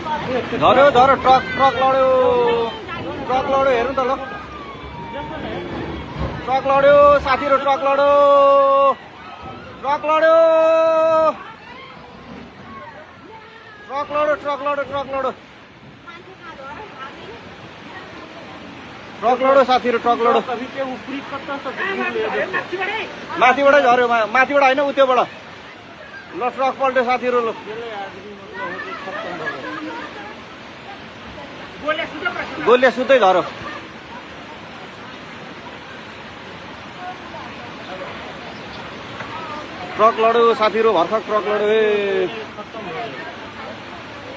झऱ्यो झऱ्यो ट्रक लड्यो हेर्नु त ल ट्रक लड्यो साथीहरु ट्रक लड्यो साथीहरु ट्रक लड्यो माथिबाटै झऱ्यो माथिबाट हैन उत्योबाट ल ट्रक पल्ट्यो साथीहरु ल गोले सुत्दै झऱ्यो ट्रक लड्यो साथीहरु भर्खर ट्रक लड्यो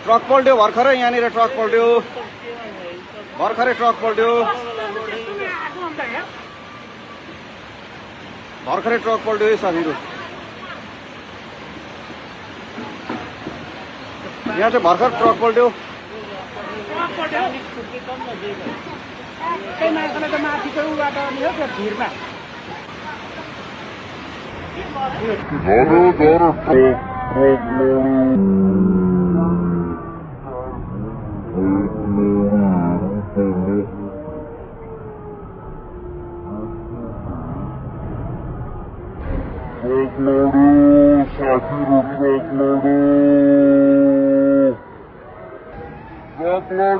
ट्रक पल्ट्यो भर्खरै यहाँनिर ट्रक पल्ट्यो भर्खरै ट्रक पल्ट्यो साथीहरु यहाँ चाहिँ भर्खर ट्रक पल्ट्यो ट्रक लड्यो